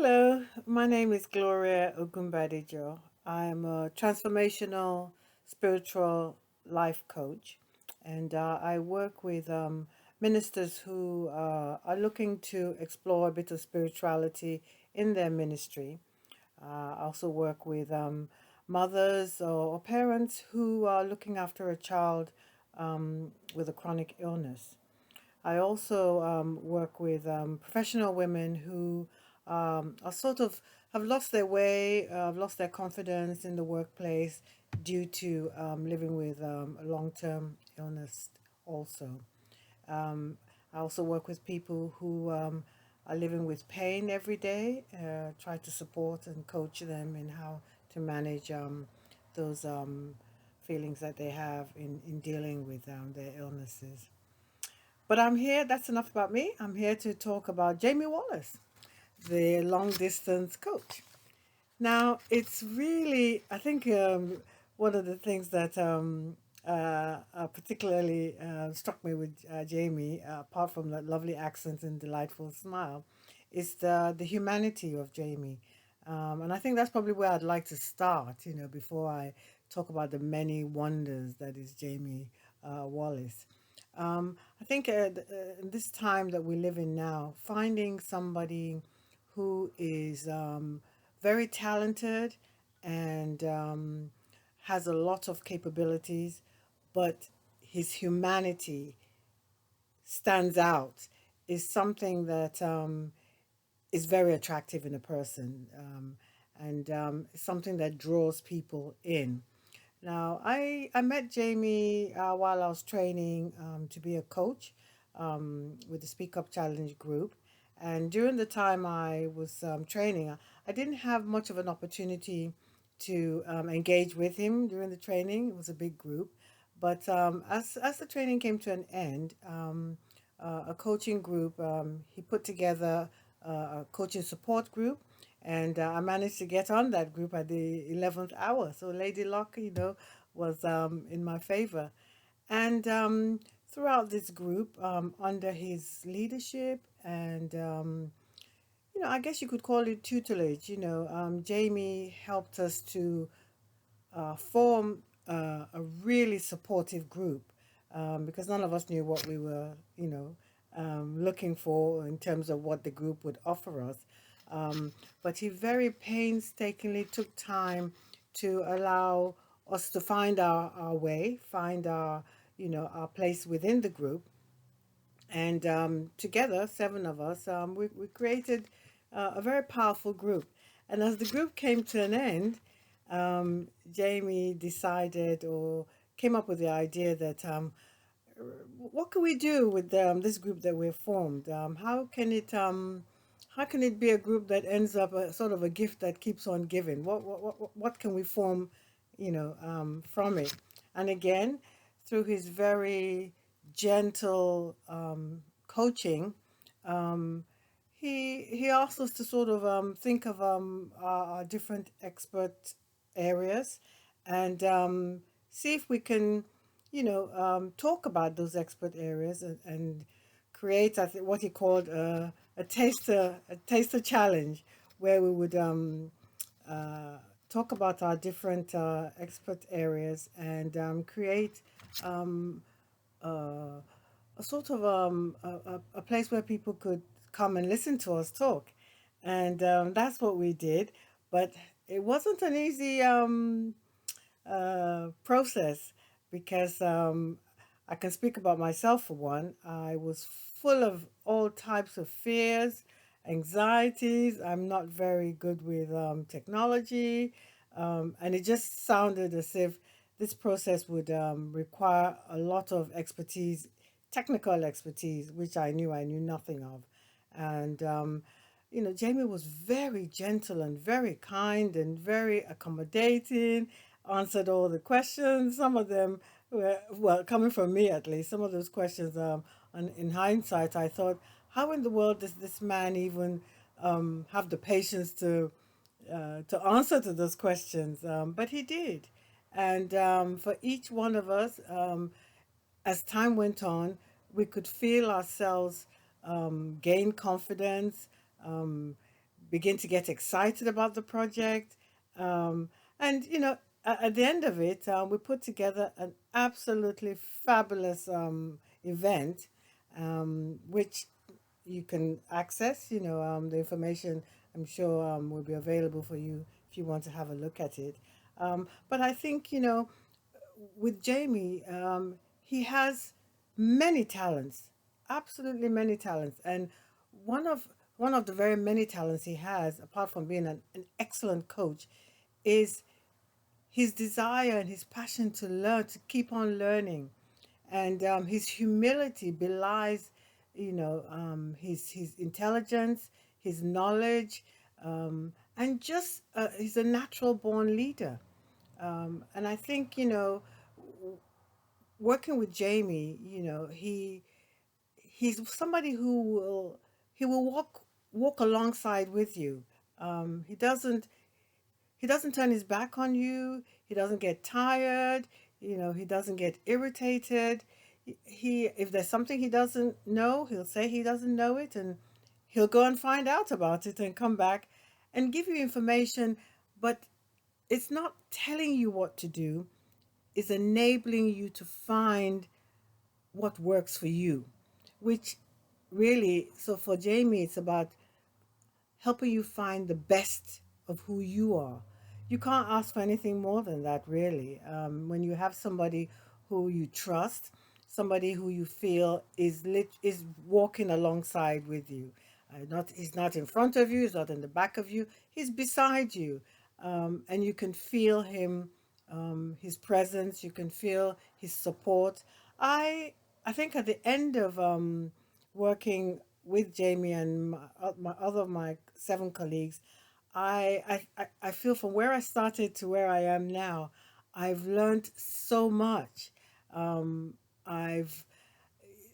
Hello, my name is Gloria Ogunbadejo. I'm a transformational spiritual life coach, and I work with ministers who are looking to explore a bit of spirituality in their ministry. I also work with mothers or parents who are looking after a child with a chronic illness. I also work with professional women who are sort of have lost their way, have lost their confidence in the workplace due to living with a long-term illness also. Um, I also work with people who are living with pain every day, try to support and coach them in how to manage those feelings that they have in dealing with their illnesses. But I'm here, that's enough about me. I'm here to talk about Jamie Wallace, the long distance coach. Now, it's really, I think, one of the things that particularly struck me with Jamie, apart from that lovely accent and delightful smile, is the humanity of Jamie. And I think that's probably where I'd like to start, before I talk about the many wonders that is Jamie Wallace. I think in this time that we live in now, finding somebody who is very talented and has a lot of capabilities, but his humanity stands out is something that is very attractive in a person, and something that draws people in. Now, I met Jamie while I was training to be a coach with the Speak Up Challenge group. And during the time I was training, I didn't have much of an opportunity to engage with him during the training. It was a big group. But as the training came to an end, a coaching group, he put together a coaching support group, and I managed to get on that group at the 11th hour. So Lady Luck, was in my favor. And throughout this group, under his leadership and, I guess you could call it tutelage, Jamie helped us to form a really supportive group, because none of us knew what we were, looking for in terms of what the group would offer us. But he very painstakingly took time to allow us to find our way, find our place within the group. And together, seven of us, we created a very powerful group. And as the group came to an end, Jamie decided or came up with the idea that what can we do with this group that we've formed? How can it be a group that ends up a sort of a gift that keeps on giving? What can we form, from it? And again, through his very gentle coaching, um, he asked us to sort of think of our different expert areas and see if we can, talk about those expert areas and create, I think, what he called a taster challenge, where we would uh, talk about our different expert areas and create um, uh, a sort of a place where people could come and listen to us talk. And that's what we did. But it wasn't an easy process, because I can speak about myself for one. I was full of all types of fears, anxieties. I'm not very good with technology. And it just sounded as if this process would require a lot of expertise, technical expertise, which I knew nothing of. And Jamie was very gentle and very kind and very accommodating, answered all the questions. Some of them were, well, coming from me at least, some of those questions, in hindsight, I thought, how in the world does this man even have the patience to answer to those questions? But he did. And for each one of us, as time went on, we could feel ourselves gain confidence, um, begin to get excited about the project. Um, and, at the end of it, we put together an absolutely fabulous event, which you can access. The information, I'm sure, will be available for you if you want to have a look at it. But I think, with Jamie, he has many talents, absolutely many talents, and one of one of the very many talents he has, apart from being an excellent coach, is his desire and his passion to learn, to keep on learning, and his humility belies, his intelligence, his knowledge, and just he's a natural born leader. And I think, working with Jamie, he's somebody who will walk alongside with you. He doesn't turn his back on you. He doesn't get tired. He doesn't get irritated. If there's something he doesn't know, he'll say he doesn't know it, and he'll go and find out about it and come back and give you information. But it's not telling you what to do. It's enabling you to find what works for you, which really, so for Jamie, it's about helping you find the best of who you are. You can't ask for anything more than that, really. When you have somebody who you trust, somebody who you feel is walking alongside with you. He's not in front of you, he's not in the back of you, he's beside you, and you can feel him, his presence. You can feel his support. I I think at the end of working with Jamie and my other of my 7 colleagues, I feel from where I started to where I am now, I've learned so much. I've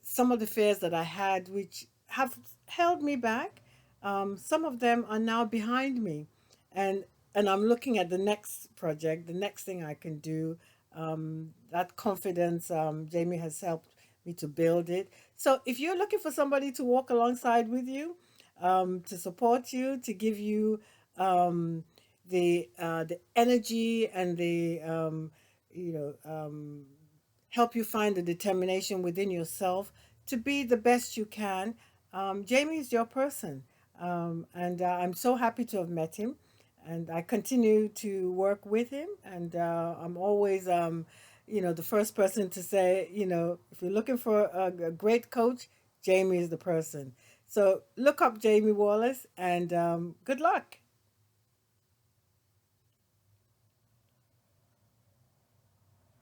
Some of the fears that I had, which have held me back, some of them are now behind me, and I'm looking at the next project, the next thing I can do. That confidence, Jamie has helped me to build it. So if you're looking for somebody to walk alongside with you, to support you, to give you the energy and the you know help you find the determination within yourself to be the best you can, Jamie is your person. And I'm so happy to have met him. And I continue to work with him. And I'm always, the first person to say, if you're looking for a great coach, Jamie is the person. So look up Jamie Wallace and good luck.